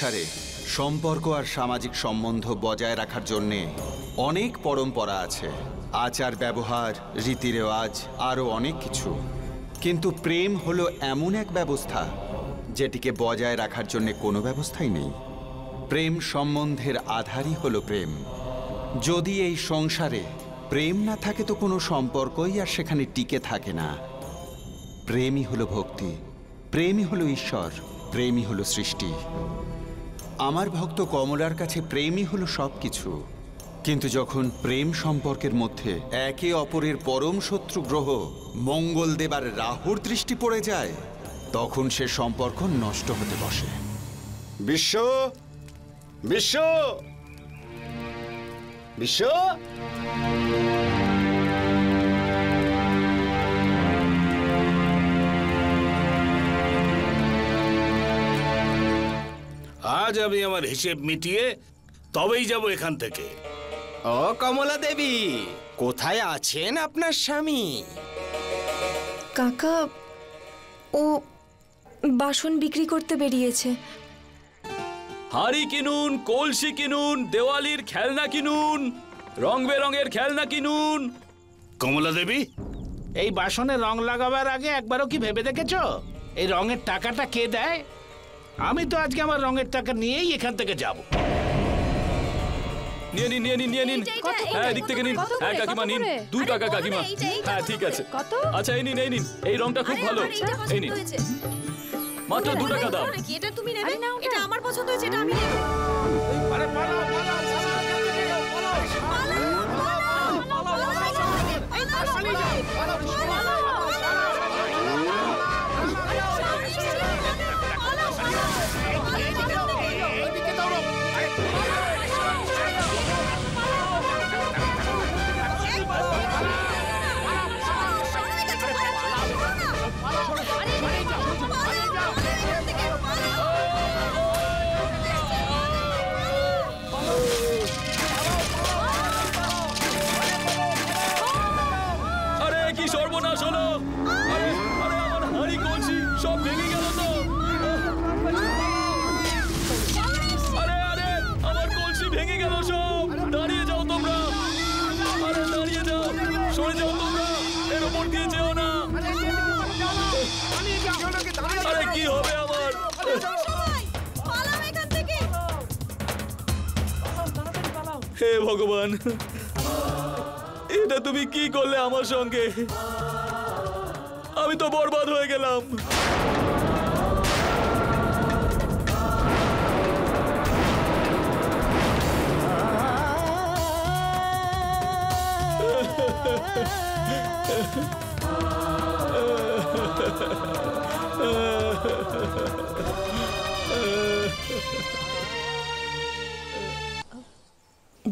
সংসারে সম্পর্ক আর সামাজিক সম্বন্ধ বজায় রাখার জন্যে অনেক পরম্পরা আছে, আচার ব্যবহার, রীতিরেওয়াজ, আরও অনেক কিছু। কিন্তু প্রেম হলো এমন এক ব্যবস্থা যেটিকে বজায় রাখার জন্য কোনো ব্যবস্থাই নেই। প্রেম সম্বন্ধের আধারই হলো প্রেম। যদি এই সংসারে প্রেম না থাকে তো কোনো সম্পর্কই আর সেখানে টিকে থাকে না। প্রেমই হলো ভক্তি, প্রেমই হলো ঈশ্বর, প্রেমই হলো সৃষ্টি। আমার ভক্ত কমলার কাছে প্রেমই হলো সব কিছু। কিন্তু যখন প্রেম সম্পর্কের মধ্যে একে অপরের পরম শত্রু গ্রহ মঙ্গলদেব আর রাহুর দৃষ্টি পড়ে যায়, তখন সে সম্পর্ক নষ্ট হতে বসে। বিশ্ব, বিশ্ব, বিশ্ব, আজ আমি আমার হিসেব মিটিয়ে তবেই যাব এখান থেকে। ও কমলা দেবী, কোথায় আছেন আপনার স্বামী? কাকা, ও বাসন বিক্রি করতে বেরিয়েছে। হাঁড়ি কিনুন, কলসি কিনুন, দেওয়ালির খেলনা কিনুন, রং বেরঙের খেলনা কিনুন। কমলা দেবী, এই বাসনে রং লাগাবার আগে একবারও কি ভেবে দেখেছো এই রঙের টাকাটা কে দেয়? আমি তো আজকে আমার রঙের টাকা নিয়েই এখান থেকে যাব। নিয়ে নিন, নিয়ে নিন, নিয়ে নিন। হ্যাঁ, এদিক থেকে নিন। হ্যাঁ কাকিমা, নিন 2 টাকা কাকিমা। হ্যাঁ ঠিক আছে। আচ্ছা এই নিন, এই নিন, এই রংটা খুব ভালো। এই নিন, মাত্র 2 টাকা দাম। এটা তুমি নেবে? এটা আমার পছন্দ হয়েছে, এটা আমি নেব। আরে পালাও, পালাও, সর্বনাশ হলো। আরে আমার হাঁড়ি কলসি সব ভেঙে গেল তো। আরে আরে আমার কলসি ভেঙে গেল সব। দাঁড়িয়ে যাও তোমরা, আরে দাঁড়িয়ে যাও, সরে যাও তোমরা, এর উপর দিয়ে যেও না। আরে কি হবে আমার? হে ভগবান, এটা তুমি কি করলে আমার সঙ্গে? আমি তো বরবাদ হয়ে গেলাম।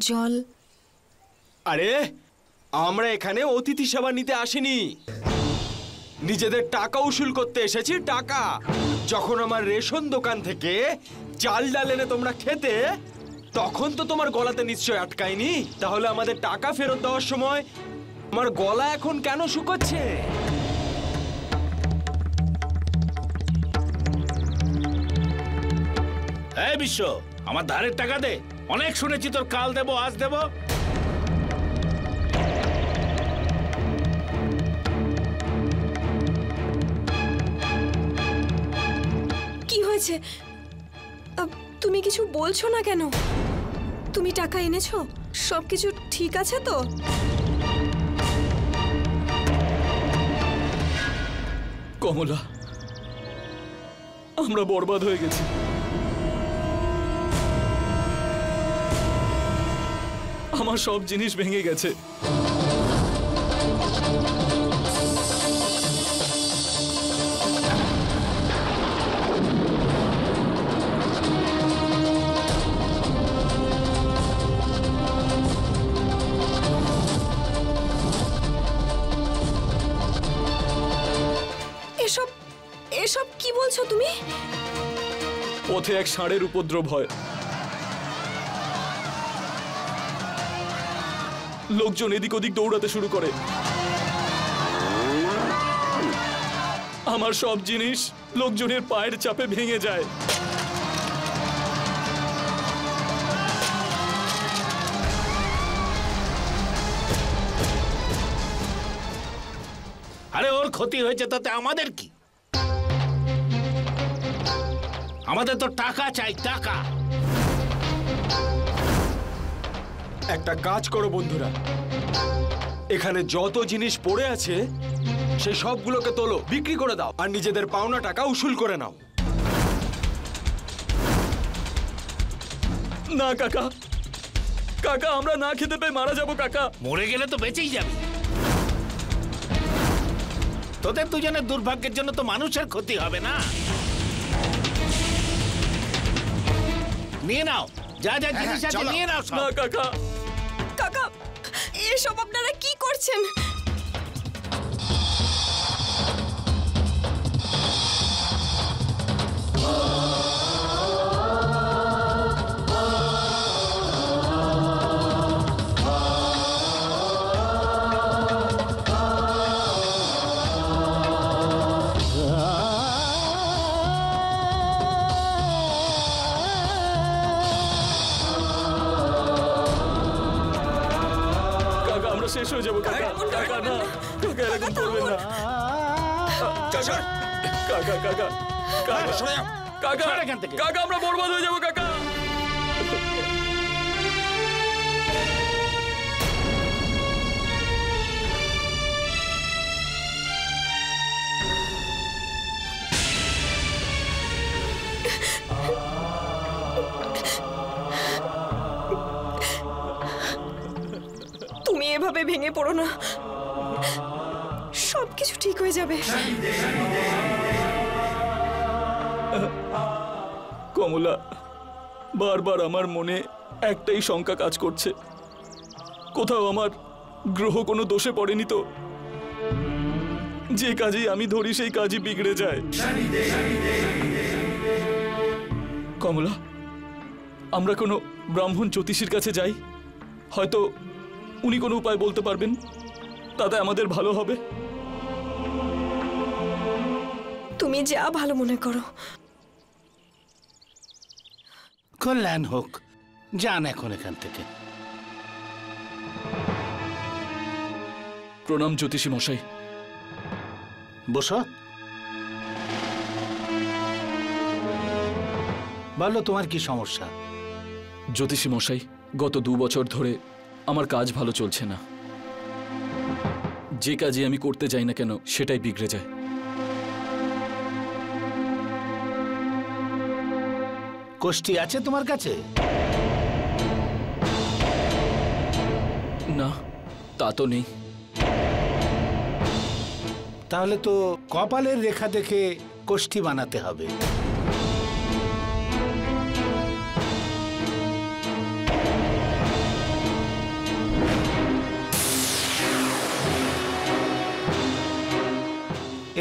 জল। আরে আমরা এখানে অতিথি সেবা নিতে আসিনি, নিজেদের টাকা উসুল করতে এসেছি। টাকা যখন আমার রেশন দোকান থেকে চাল ডাল এনে তোমরা খেতে, তখন তো তোমার গলাতে নিশ্চয় আটকায়নি। তাহলে আমাদের টাকা ফেরত দেওয়ার সময় আমার গলা এখন কেন শুকোচ্ছে? এই বিশ্ব, আমার ধারের টাকা দে। অনেক শুনেছি তোর কাল দেবো, আজ দেবো। কি হয়েছে? তুমি কিছু বলছো না কেন? তুমি টাকা এনেছো? সবকিছু ঠিক আছে তো? কমলা, আমরা বরবাদ হয়ে গেছি। আমার সব জিনিস ভেঙে গেছে। এসব কি বলছো তুমি? পথে এক ষাঁড়ের উপদ্রব হয়। লোকজন এদিক ওদিক দৌড়াতে শুরু করে। আমার সব জিনিস লোকজনের পায়ের চাপে ভেঙে যায়। ক্ষতি হয়েছে তাতে আমাদের কি? আমাদের তো টাকা চাই, টাকা। একটা কাজ করো বন্ধুরা, এখানে যত জিনিস পড়ে আছে সেই সবগুলোকে তোলো, বিক্রি করে দাও আর নিজেদের পাওনা টাকা উসুল করে নাও। না কাকা, কাকা আমরা না খেতে পেয়ে মারা যাবো কাকা। মরে গেলে তো বেঁচেই যাবে। তোদের দুজনের দুর্ভাগ্যের জন্য তো মানুষের ক্ষতি হবে না। নিয়ে নাও যা যা জিনিস আছে, নিয়ে নাও সব। না কাকা। কাকা, এসব আপনারা কি করছেন? কাকা আমরা শেষ হয়ে যাবো কাকা। কাকা না, কাকা এরকম করবেন না। কাকা কাকা কাকা কাকা এখান থেকে। কাকা আমরা বরবাদ হয়ে যাবো কাকা। তুমি এভাবে ভেঙে পড়ো না, সবকিছু ঠিক হয়ে যাবে। কমলা, বারবার আমার মনে একটাই শঙ্কা কাজ করছে, কোথাও আমার গ্রহ কোনো দোষে পড়েনি তো? যে কাজেই আমি ধরি সেই কাজই বিগড়ে যায়। কমলা, আমরা কোনো ব্রাহ্মণ জ্যোতিষীর কাছে যাই, হয়তো উনি কোনো উপায় বলতে পারবেন, তাতে আমাদের ভালো হবে। তুমি যা ভালো মনে করো। কল্যাণ হোক, যান এখন এখান থেকে। প্রণাম জ্যোতিষী মশাই। বসো। বলো তোমার কি সমস্যা? জ্যোতিষী মশাই, গত 2 বছর ধরে আমার কাজ ভালো চলছে না। যে কাজে আমি করতে যাই না কেন সেটাই বিগড়ে যায়। কোষ্ঠী আছে তোমার কাছে? না, তা তো নেই। তাহলে তো কপালের রেখা দেখে কোষ্ঠী বানাতে হবে।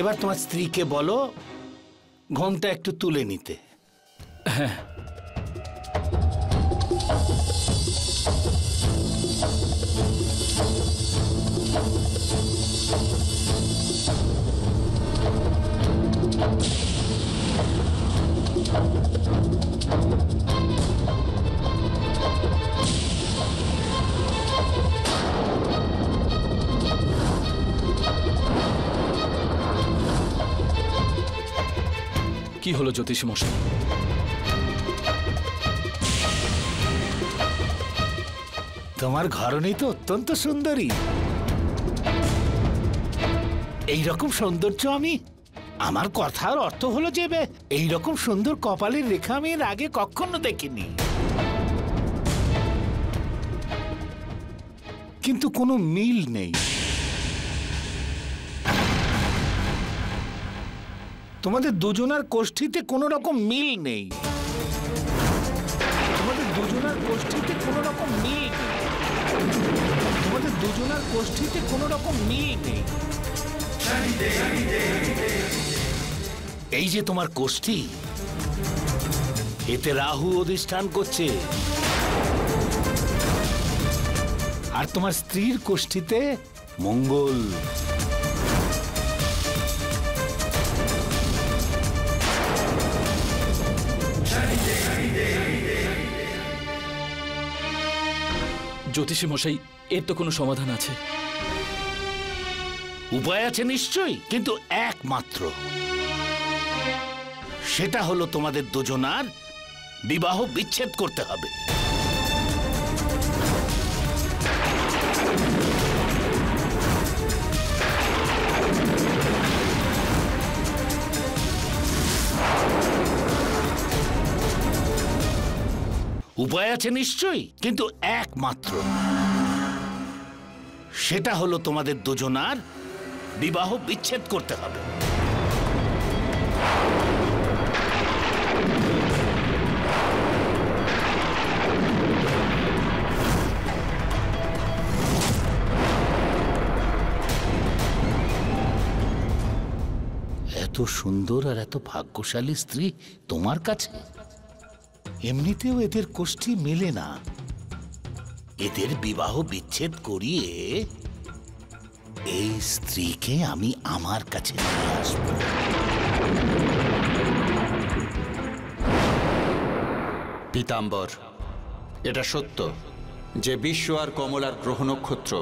এবার তোমার স্ত্রীকে বলো ঘোমটা একটু তুলে নিতে। হ্যাঁ। কি হলো জ্যোতিষী মশাই? তোমার ঘরণী তো অত্যন্ত সুন্দরী। এইরকম সৌন্দর্য আমি, আমার কথার অর্থ হলো যে এইরকম সুন্দর কপালের রেখা আমি এর আগে কখনো দেখিনি। কিন্তু কোনো মিল নেই। তোমাদের দুজনার কোষ্ঠীতে কোনো রকম মিল নেই। তোমাদের দুজনার কোষ্ঠীতে কোনো রকম মিল নেই। তোমাদের দুজনার কোষ্ঠীতে কোনো রকম মিল নেই। এই যে তোমার কোষ্ঠী, এতে রাহু অধিষ্ঠান করছে, আর তোমার স্ত্রীর কোষ্ঠীতে মঙ্গল। জ্যোতিষী মশাই, এর তো কোনো সমাধান আছে। উপায় আছে নিশ্চয়ই, কিন্তু একমাত্র। সেটা হলো তোমাদের দুজনার বিবাহ বিচ্ছেদ করতে হবে। উপায় আছে নিশ্চয়ই, কিন্তু একমাত্র। সেটা হলো তোমাদের দুজনার বিবাহ বিচ্ছেদ করতে হবে। এত সুন্দর আর এত ভাগ্যশালী স্ত্রী তোমার কাছে। এমনিতেও এদের কোষ্ঠী মেলে না। এদের বিবাহ বিচ্ছেদ করিয়ে এই স্ত্রীকে আমি আমার কাছে নিয়ে আসব। পীতাম্বর, এটা সত্য যে বিশ্ব আর কমলার গ্রহ নক্ষত্র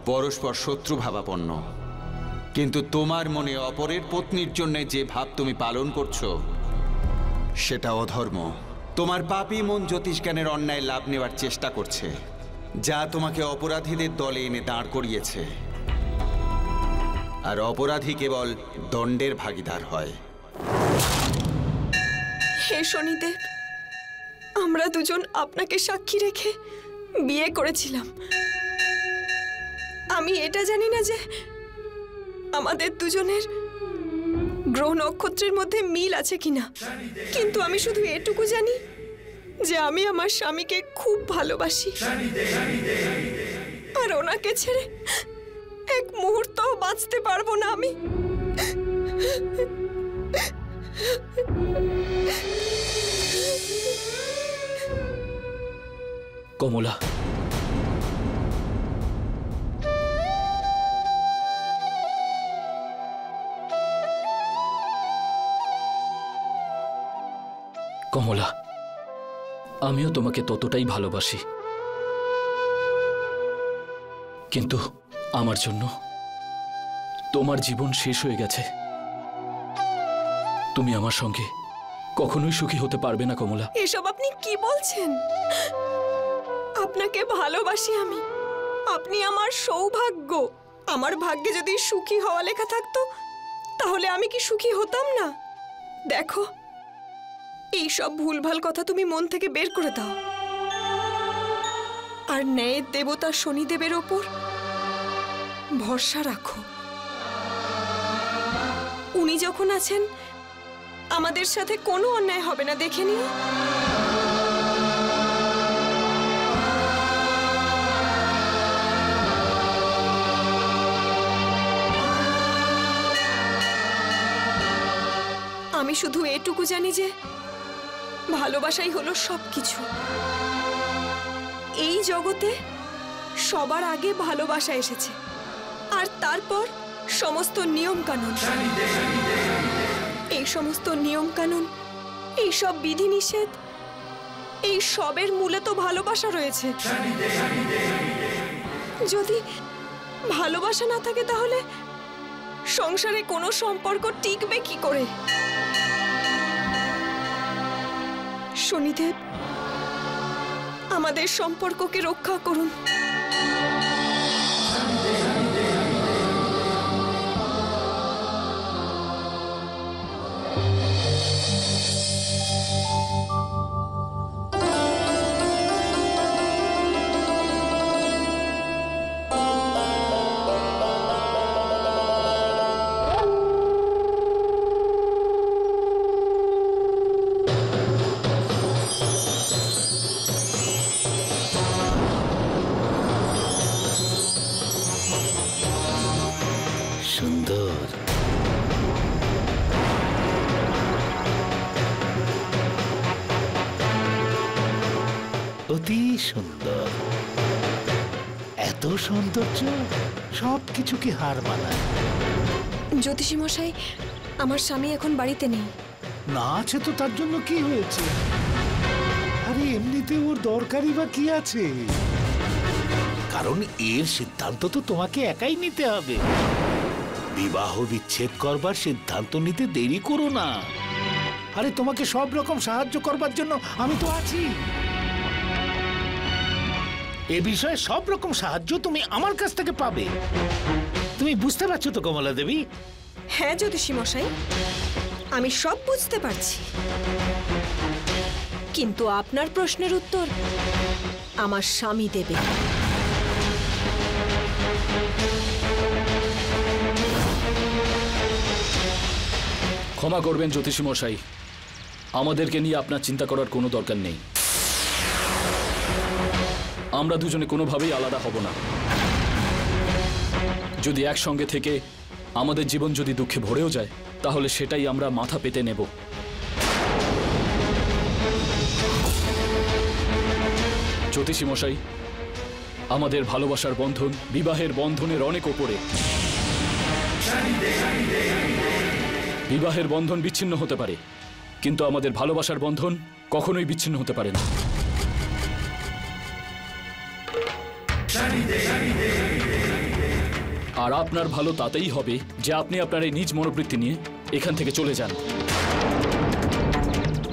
পরস্পর শত্রু ভাবাপন্ন, কিন্তু তোমার মনে অপরের পত্নীর জন্য যে ভাব তুমি পালন করছো সেটা অধর্ম। তোমার পাপী মন জ্যোতিষজ্ঞানের অন্যায় লাভ নেওয়ার চেষ্টা করছে, যা তোমাকে অপরাধীদের দলে এনে দাঁড় করিয়েছে। আর অপরাধী কেবল দণ্ডের ভাগীদার হয়। হে শনিদেব, আমরা দুজন আপনাকে সাক্ষী রেখে বিয়ে করেছিলাম। আমি এটা জানি না যে আমাদের দুজনের গ্রহ নক্ষত্রের মধ্যে মিল আছে কিনা, কিন্তু আমি শুধু এটুকু জানি যে আমি আমার স্বামীকে খুব ভালোবাসি, আর ওনাকে ছেড়ে এক মুহূর্তও বাঁচতে পারবো না আমি। কমলা, কমলা, আমিও তোমাকে ততটাই ভালোবাসি, কিন্তু আমার জন্য তোমার জীবন শেষ হয়ে গেছে। তুমি আমার সঙ্গে কখনোই সুখী হতে পারবে না কমলা। এসব আপনি কি বলছেন? আপনাকে ভালোবাসি আমি, আপনি আমার সৌভাগ্য। আমার ভাগ্যে যদি সুখী হওয়া লেখা থাকতো তাহলে আমি কি সুখী হতাম না? দেখো, এই সব ভুলভাল কথা তুমি মন থেকে বের করে দাও, আর ন্যায়ের দেবতা শনিদেবের ওপর ভরসা রাখো। উনি যখন আছেন আমাদের সাথে কোনো অন্যায় হবে না, দেখে নিও। আমি শুধু এটুকু জানি যে ভালোবাসাই হলো সবকিছু। এই জগতে সবার আগে ভালোবাসা এসেছে, আর তারপর সমস্ত নিয়ম কানুন। এই সমস্ত নিয়ম কানুন, এই সব বিধিনিষেধ, এই সবের মূলে তো ভালোবাসা রয়েছে। যদি ভালোবাসা না থাকে তাহলে সংসারে কোনো সম্পর্ক টিকবে কি করে? শনিদেব, আমাদের সম্পর্ককে রক্ষা করুন। সুন্দর, অতি সুন্দর। এত সৌন্দর্য সবকিছুকে হার মানায়। জ্যোতিষী মশাই, আমার স্বামী এখন বাড়িতে নেই। না আছে তো তার জন্য কি হয়েছে? আরে এমনিতে ওর দরকারই বা কি আছে? কারণ এর সিদ্ধান্ত তো তোমাকে একাই নিতে হবে। বিবাহ বিচ্ছেদ করবার সিদ্ধান্ত নিতে দেরি করো না। আরে তোমাকে সব রকম সাহায্য করবার জন্য আমি তো আছি। এ বিষয়ে সব রকম সাহায্য তুমি আমার কাছ থেকে পাবে। তুমি বুঝতে পারছো তো কমলা দেবী? হ্যাঁ জ্যোতিষী মশাই, আমি সব বুঝতে পারছি, কিন্তু আপনার প্রশ্নের উত্তর আমার স্বামী দেবে। ক্ষমা করবেন জ্যোতিষী মশাই, আমাদেরকে নিয়ে আপনার চিন্তা করার কোনো দরকার নেই। আমরা দুজনে কোনোভাবেই আলাদা হব না। যদি একসঙ্গে থেকে আমাদের জীবন যদি দুঃখে ভরেও যায়, তাহলে সেটাই আমরা মাথা পেতে নেব। জ্যোতিষী মশাই, আমাদের ভালোবাসার বন্ধন বিবাহের বন্ধনের অনেক ওপরে। বিবাহের বন্ধন বিচ্ছিন্ন হতে পারে, কিন্তু আমাদের ভালোবাসার বন্ধন কখনোই বিচ্ছিন্ন হতে পারে না। আর আপনার ভালো তাতেই হবে যে আপনি আপনার এই নিজ মনোবৃত্তি নিয়ে এখান থেকে চলে যান।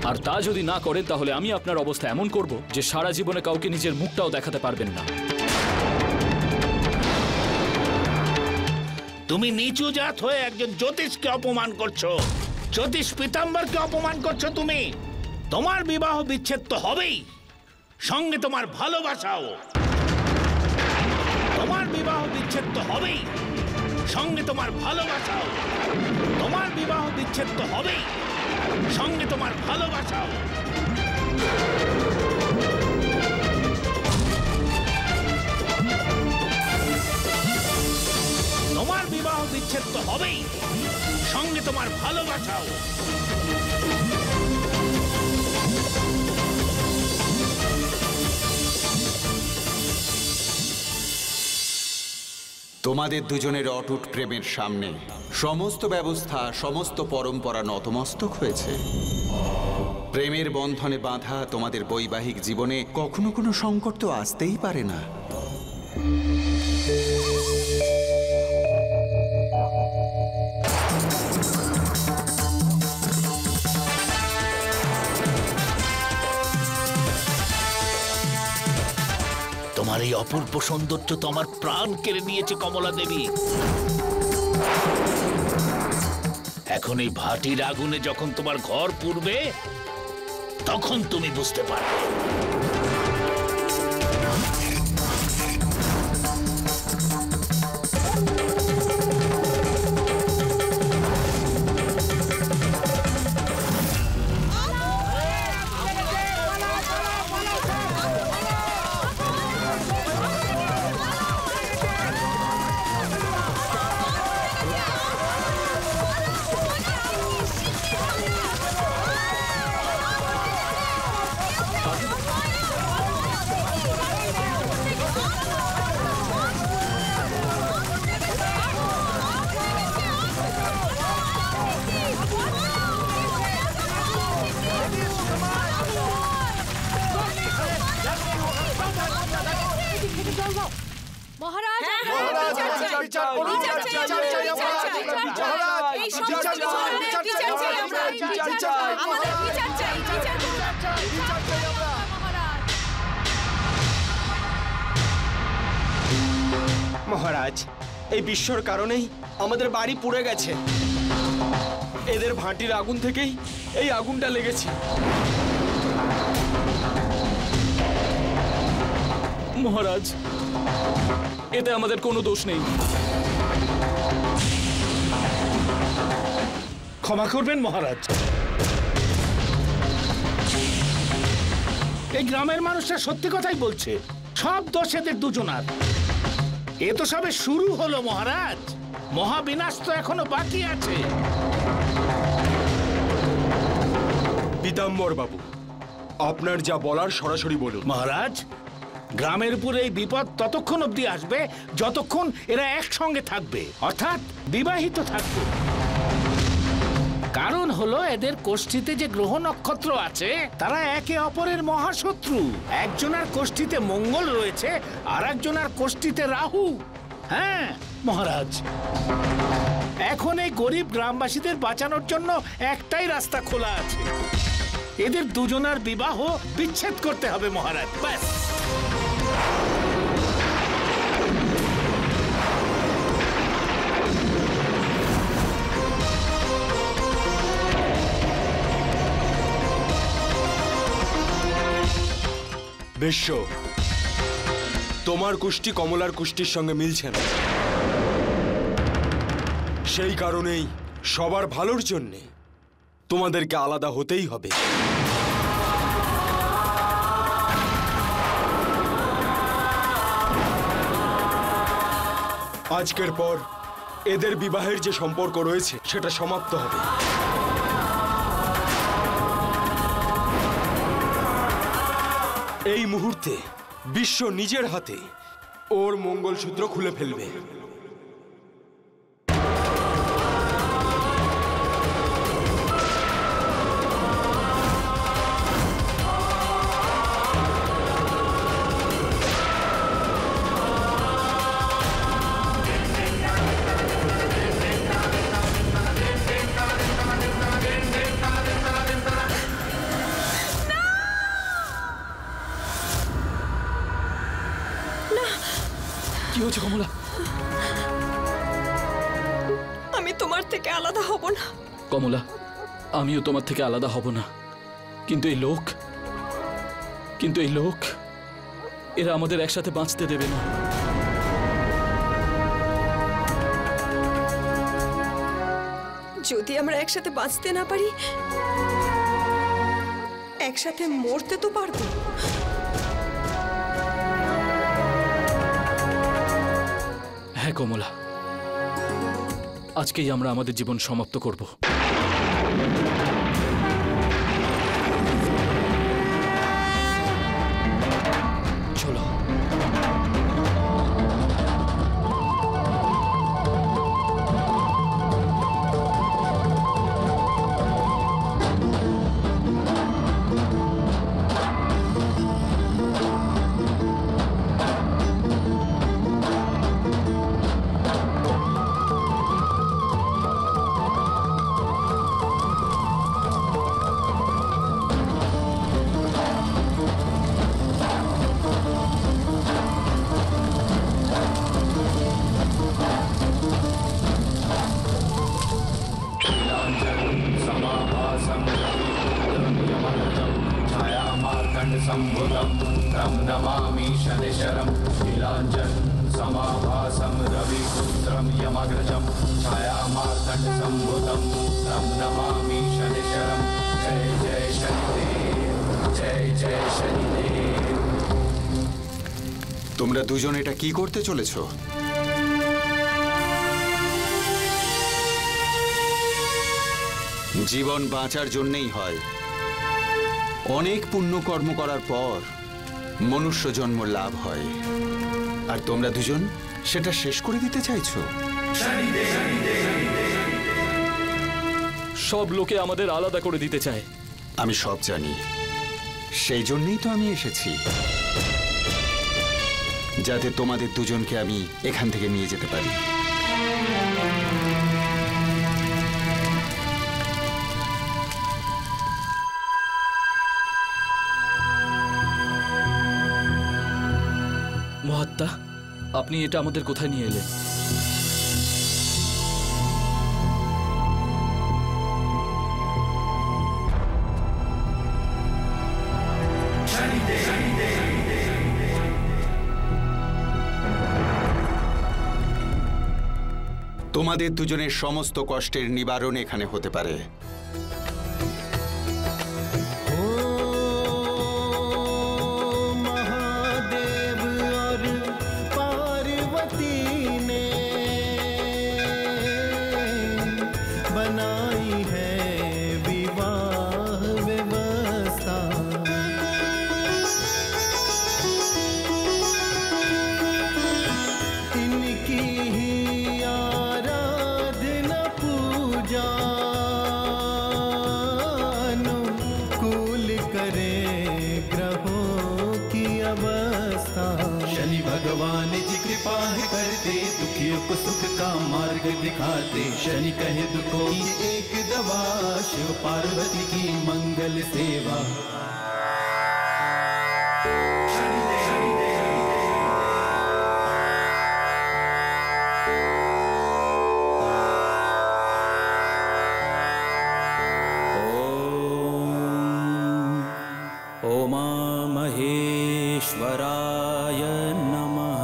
আর তা যদি না করেন, তাহলে আমি আপনার অবস্থা এমন করব যে সারা জীবনে কাউকে নিজের মুখটাও দেখাতে পারবেন না। তুমি নিচু জাত হয়ে একজন জ্যোতিষকে অপমান করছো, জ্যোতিষ পীতাম্বরকে অপমান করছো তুমি। তোমার বিবাহ বিচ্ছেদ তো হবেই, সঙ্গে তোমার ভালোবাসাও। তোমার বিবাহ বিচ্ছেদ তো হবেই, সঙ্গে তোমার ভালোবাসাও। তোমার বিবাহ বিচ্ছেদ তো হবেই, সঙ্গে তোমার ভালোবাসাও। তোমার বিবাহ বিচ্ছেদ তো হবেই, সঙ্গে তোমার ভালোবাসাও। তোমাদের দুজনের অটুট প্রেমের সামনে সমস্ত ব্যবস্থা, সমস্ত পরম্পরা নতমস্তক হয়েছে। প্রেমের বন্ধনে বাঁধা তোমাদের বৈবাহিক জীবনে কখনো কোনো সংকট তো আসতেই পারে না। তোমার এই অপূর্ব সৌন্দর্য তো আমার প্রাণ কেড়ে নিয়েছে কমলা দেবী। এখন এই ভাটির আগুনে যখন তোমার ঘর পুড়বে, তখন তুমি বুঝতে পারবে। মহারাজ, মহারাজ, এই বিশ্বর কারণেই আমাদের বাড়ি পুড়ে গেছে। এদের ভাটির আগুন থেকেই এই আগুনটা লেগেছে। মহারাজ, এতে আমাদের কোনো দোষ নেই। ক্ষমা করবেন মহারাজ। এই গ্রামের মানুষরা সত্যি কথাই বলছে, সব দোষ এদের দুজনার। এ তো সবে শুরু হলো মহারাজ, মহাবিনাশ তো এখনো বাকি আছে। পীতাম্বর বাবু, আপনার যা বলার সরাসরি বলুন। মহারাজ, গ্রামের উপরে এই বিপদ ততক্ষণ অবধি আসবে যতক্ষণ এরা একসঙ্গে থাকবে, অর্থাৎ বিবাহিত থাকবে। কারণ হলো এদের কোষ্ঠীতে যে গ্রহ নক্ষত্র আছে তারা একে অপরের মহাশত্রু। একজনের কোষ্ঠীতে মঙ্গল রয়েছে আর একজনের কোষ্ঠীতে রাহু। হ্যাঁ মহারাজ, এখন এই গরিব গ্রামবাসীদের বাঁচানোর জন্য একটাই রাস্তা খোলা আছে। এদের দুজনার বিবাহ বিচ্ছেদ করতে হবে মহারাজ, ব্যাস। বিশ্ব, তোমার কুষ্টি কমলার কুষ্টির সঙ্গে মিলছে না। সেই কারণেই সবার ভালোর জন্য তোমাদেরকে আলাদা হতেই হবে। আজকের পর এদের বিবাহের যে সম্পর্ক রয়েছে সেটা সমাপ্ত হবে। এই মুহূর্তে বিশ্ব নিজের হাতে ওর মঙ্গলসূত্র খুলে ফেলবে। কি হচ্ছে কমলা? আমি তোমার থেকে আলাদা হব না। কমলা, আমিও তোমার থেকে আলাদা হব না, কিন্তু এই লোক এরা আমাদের একসাথে বাঁচতে দেবে না। যদি আমরা একসাথে বাঁচতে না পারি, একসাথে মরতে তো পারবো। হ্যাঁ কমলা, আজকেই আমরা আমাদের জীবন সমাপ্ত করব। চলো। তোমরা দুজন এটা কি করতে চলেছ? জীবন বাঁচার জন্যই হয়। অনেক পুণ্যকর্ম করার পর মনুষ্য জন্ম লাভ হয়, আর তোমরা দুজন সেটা শেষ করে দিতে চাইছো। সব লোকে আমাদের আলাদা করে দিতে চায়। আমি সব জানি, সেই জন্যই তো আমি এসেছি, যাতে তোমাদের দুজনকে আমি এখান থেকে নিয়ে যেতে পারি। মহাত্মা, আপনি এটা আমাদের কোথায় নিয়ে এলেন? তোমাদের দুজনের সমস্ত কষ্টের নিবারণ এখানে হতে পারে। शनि भगवान जी कृपा है करते, दुखियों को सुख का मार्ग दिखाते। शनि कहे दुखों की एक दवा, शिव पार्वती की मंगल सेवा। महेश्वराय नमः।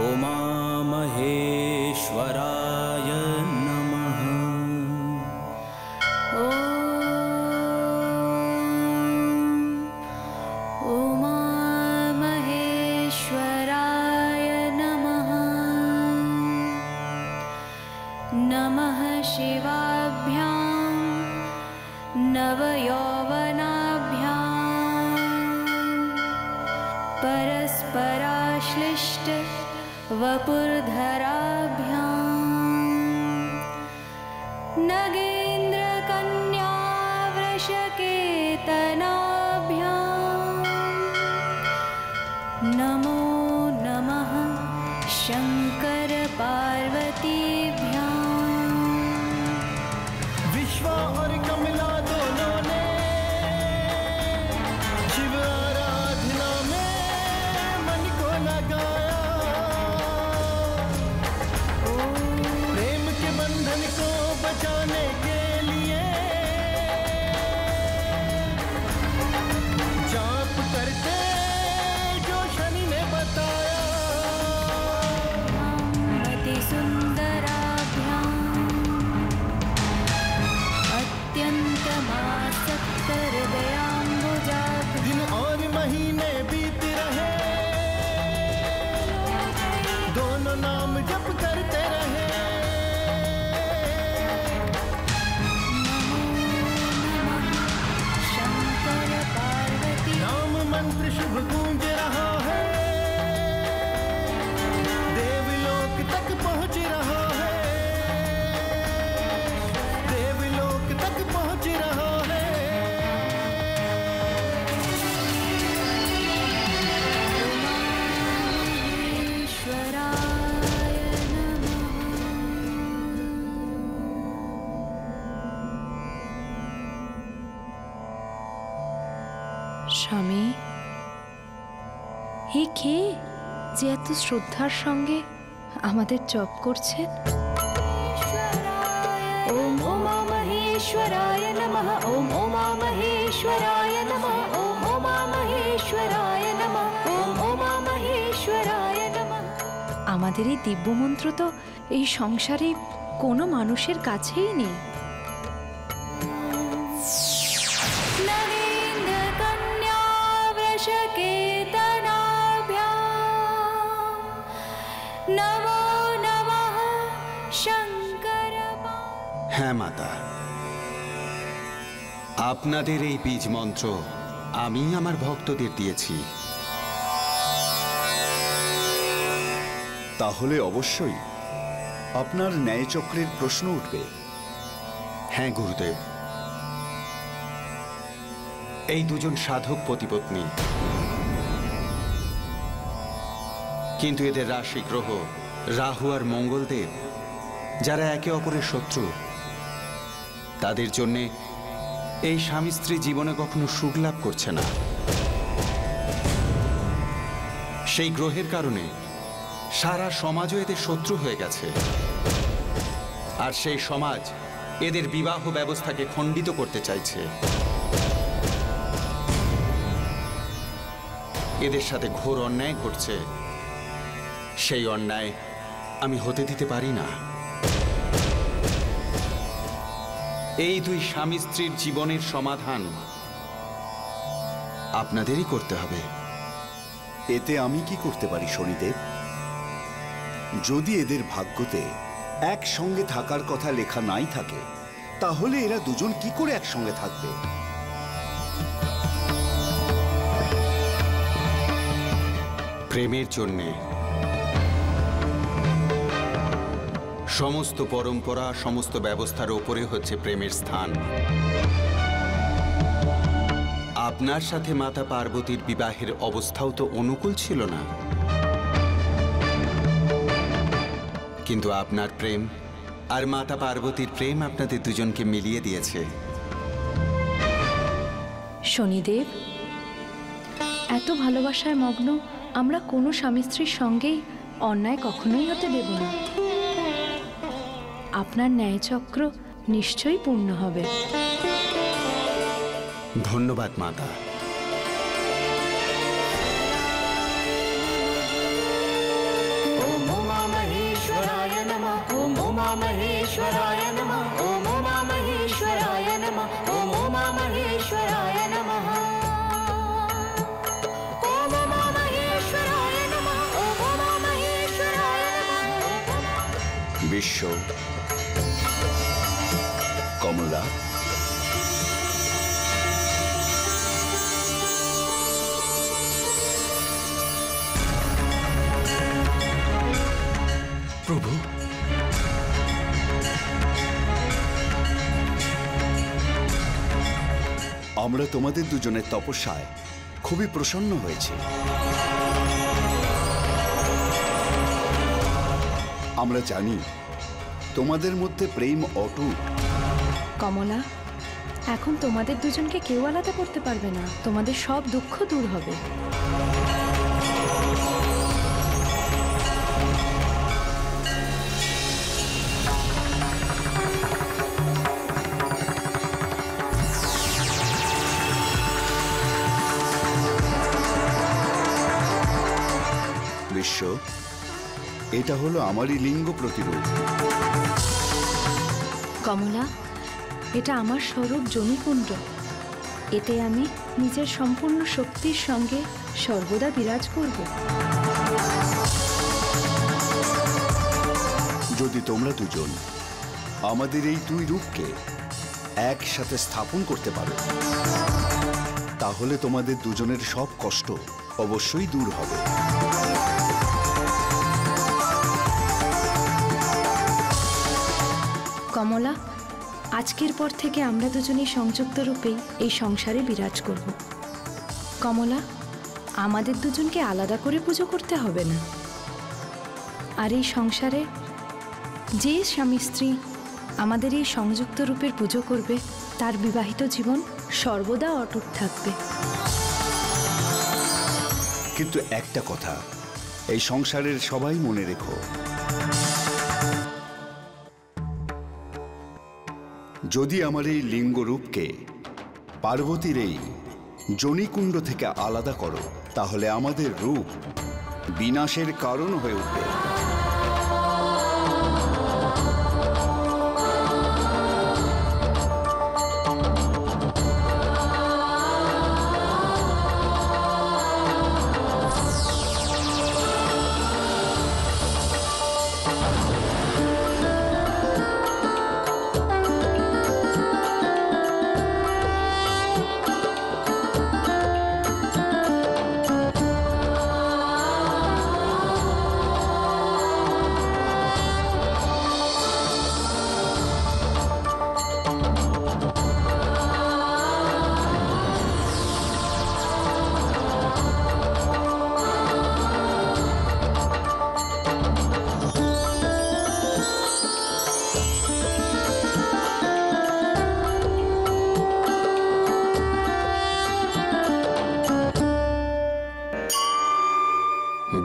ओम महेश्वराय नमः। ओम महेश्वराय नमः। नमः शिवाभ्यां नवयौवनाभ्यां परस्पराश्लिष्ट वपुर्धराभ्यां नगेन्द्रकन्या वृषकेतनाभ्यां नमो नमः शंकर पार्वतीभ्यां। विश्वा और कमला दोनों ने शिव आराधना में मन को लगाया। प्रेम के बंधन को बचाने के लिए जाप करते जो शनि ने बताया। अति सुंदराभ्यां अत्यंतमासक्त हृदयाम्बुजाभ्यां। दिन और महीने बीत रहे, दोनों नाम जप करते रहे। शंकर पार्वती नाम मंत्र शुभ गूंज रहा है, देवलोक तक पहुंच रहा है। देवलोक तक पहुंच रहा है। ईश्वराय স্বামী, হে কে যে এত শ্রদ্ধার সঙ্গে আমাদের জপ করছেন? ओम उमा महेश्वराय नमः। ओम उमा महेश्वराय नमः। ओम उमा महेश्वराय नमः। ओम उमा महेश्वराय नमः। আমাদের এই দিব্যমন্ত্র তো এই সংসারে কোনো মানুষের কাছেই নেই। नगेन्द्रकन्या वृषकेतनाभ्यां नमो नमः शंकर। হ্যাঁ মাতা, আপনাদের এই বীজ মন্ত্র আমি আমার ভক্তদের দিয়েছি। তাহলে অবশ্যই আপনার ন্যায়চক্রের প্রশ্ন উঠবে। হ্যাঁ গুরুদেব, এই দুজন সাধক পতিপত্নী, কিন্তু এদের রাশি গ্রহ রাহু আর মঙ্গলদেব, যারা একে অপরের শত্রু, তাদের জন্যে এই স্বামী স্ত্রী জীবনে কখনো সুখ লাভ করছে না। সেই গ্রহের কারণে সারা সমাজও এদের শত্রু হয়ে গেছে, আর সেই সমাজ এদের বিবাহ ব্যবস্থাকে খণ্ডিত করতে চাইছে। এদের সাথে ঘোর অন্যায় ঘটছে, সেই অন্যায় আমি হতে দিতে পারি না। এই দুই স্বামী স্ত্রীর জীবনের সমাধান আপনাদেরই করতে হবে। এতে আমি কি করতে পারি শনিদেব? যদি এদের ভাগ্যতে একসঙ্গে থাকার কথা লেখা নাই থাকে, তাহলে এরা দুজন কি করে একসঙ্গে থাকবে? প্রেমের জন্যে সমস্ত পরম্পরা, সমস্ত ব্যবস্থার ওপরে হচ্ছে প্রেমের স্থান। আপনার সাথে মাতা পার্বতীর বিবাহের অবস্থাও তো অনুকূল ছিল না, কিন্তু আপনার প্রেম আর মাতা পার্বতীর প্রেম আপনাদের দুজনকে মিলিয়ে দিয়েছে। শনিদেব, এত ভালোবাসায় মগ্ন আমরা কোনো স্বামী স্ত্রীর সঙ্গেই অন্যায় কখনোই হতে দেব না। আপনার ন্যায়চক্র নিশ্চয়ই পূর্ণ হবে। ধন্যবাদ মাতা। ओम उमा महेश्वराय नमः। ओम उमा महेश्वराय नमः। ओम उमा महेश्वराय नमः। ओम उमा महेश्वराय नमः। ओम उमा महेश्वराय नमः। ओम उमा महेश्वराय नमः। বিশ্ব, কমলা, প্রভু, আমরা তোমাদের দুজনের তপস্যায় খুবই প্রসন্ন হয়েছি। আমরা জানি তোমাদের মধ্যে প্রেম অটুট। কমলা, এখন তোমাদের দুজনকে কেউ আলাদা করতে পারবে না। তোমাদের সব দুঃখ দূর হবে। বিশ্ব, এটা হলো আমারই লিঙ্গ প্রতিরূপ। কমলা, এটা আমার স্বরূপ জনিকুণ্ড। এতে আমি নিজের সম্পূর্ণ শক্তির সঙ্গে সর্বদা বিরাজ করব। যদি তোমরা দুজন আমাদের এই দুই রূপকে একসাথে স্থাপন করতে পারো, তাহলে তোমাদের দুজনের সব কষ্ট অবশ্যই দূর হবে। কমলা, আজকের পর থেকে আমরা দুজনেই সংযুক্ত রূপেই এই সংসারে বিরাজ করব। কমলা, আমাদের দুজনকে আলাদা করে পুজো করতে হবে না। আর এই সংসারে যে স্বামী স্ত্রী আমাদের এই সংযুক্ত রূপের পুজো করবে, তার বিবাহিত জীবন সর্বদা অটুট থাকবে। কিন্তু একটা কথা এই সংসারের সবাই মনে রেখো, যদি আমার এই লিঙ্গরূপকে পার্বতীর এই জনিকুণ্ড থেকে আলাদা করো, তাহলে আমাদের রূপ বিনাশের কারণ হয়ে উঠবে।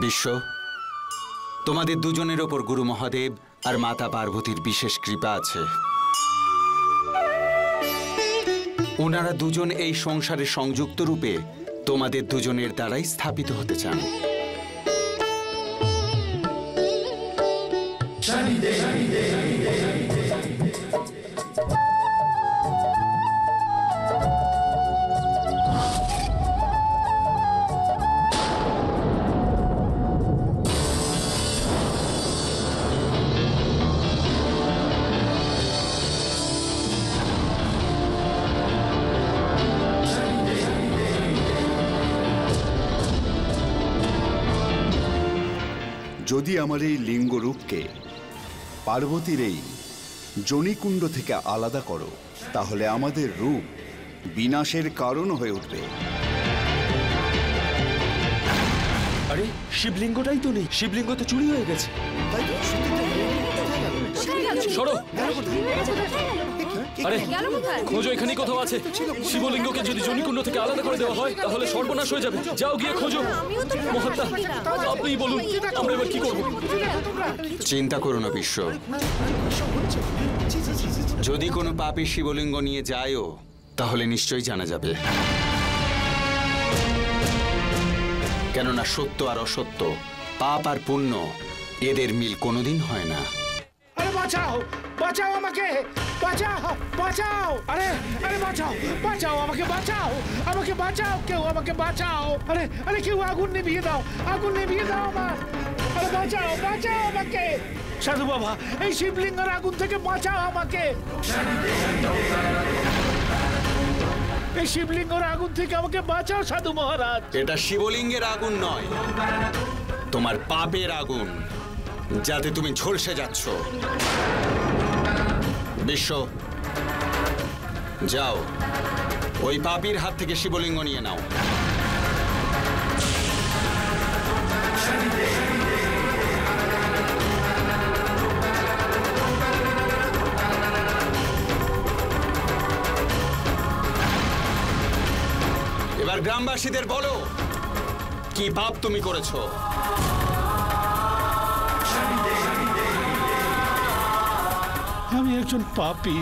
বিশ্ব, তোমাদের দুজনের ওপর গুরু মহাদেব আর মাতা পার্বতীর বিশেষ কৃপা আছে। ওনারা দুজন এই সংসারে সংযুক্ত রূপে তোমাদের দুজনের দ্বারাই স্থাপিত হতে চান। যদি আমার এই লিঙ্গরূপকে পার্বতীর এই জনিকুণ্ড থেকে আলাদা করো, তাহলে আমাদের রূপ বিনাশের কারণ হয়ে উঠবে। আরে শিবলিঙ্গটাই তো নেই, শিবলিঙ্গ তো চুরি হয়ে গেছে। সরো। আরে খোঁজো, এখানেই কোথাও আছে। শিবলিঙ্গকে যদি জনিকুণ্ড থেকে আলাদা করে দেওয়া হয় তাহলে সর্বনাশ হয়ে যাবে। যাও গিয়ে খোঁজো। মহাত্মা, আপনিই বলুন আমরা এবার কি করব? চিন্তা করো না বিশ্ব, যদি কোনো পাপী শিবলিঙ্গ নিয়ে যায়ও তাহলে নিশ্চয়ই জানা যাবে। কেননা সত্য আর অসত্য, পাপ আর পুণ্য, এদের মিল কোনোদিন হয় না। আরে বাঁচাও, বাঁচাও আমাকে, বাঁচাও, বাঁচাও, আরে আরে বাঁচাও, বাঁচাও আমাকে, বাঁচাও আমাকে, বাঁচাও, কেউ আমাকে বাঁচাও। আরে আরে কেউ আগুন নিভিয়ে দাও, আগুন নিভিয়ে দাও আমার। আরে বাঁচাও, বাঁচাও আমাকে। সাধু বাবা, এই শিবলিঙ্গের আগুন থেকে বাঁচাও আমাকে। এই শিবলিঙ্গের আগুন থেকে আমাকে বাঁচাও সাধু মহারাজ। এটা শিবলিঙ্গের আগুন নয়, তোমার পাপের আগুন, যাতে তুমি ঝলসে যাচ্ছ। বিশ্ব, যাও ওই পাপীর হাত থেকে শিবলিঙ্গ নিয়ে নাও। এবার গ্রামবাসীদের বলো কি পাপ তুমি করেছো। আমি একজন পাপী।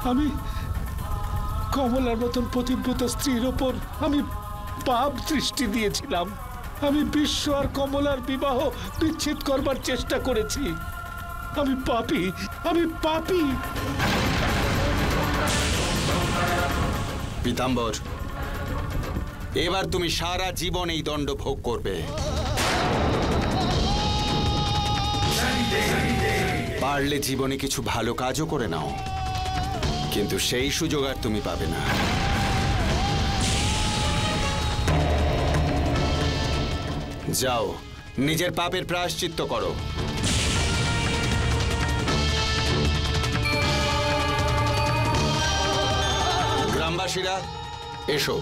আমি কমলার মতন পতিব্রতা স্ত্রীর ওপর আমি পাপ দৃষ্টি দিয়েছিলাম। আমি বিশ্ব আর কমলার বিবাহ বিচ্ছেদ করবার চেষ্টা করেছি। আমি পাপী, আমি পাপী। পীতাম্বর, এবার তুমি সারা জীবন এই দণ্ড ভোগ করবে। পারলে জীবনে কিছু ভালো কাজও করে নাও, কিন্তু সেই সুযোগ আর তুমি পাবে না। যাও, নিজের পাপের প্রায়শ্চিত্ত করো। গ্রামবাসীরা এসো,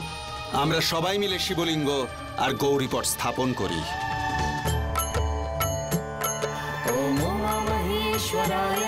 আমরা সবাই মিলে শিবলিঙ্গ আর গৌরীপট স্থাপন করি। ওম উমা মহেশ্বরায়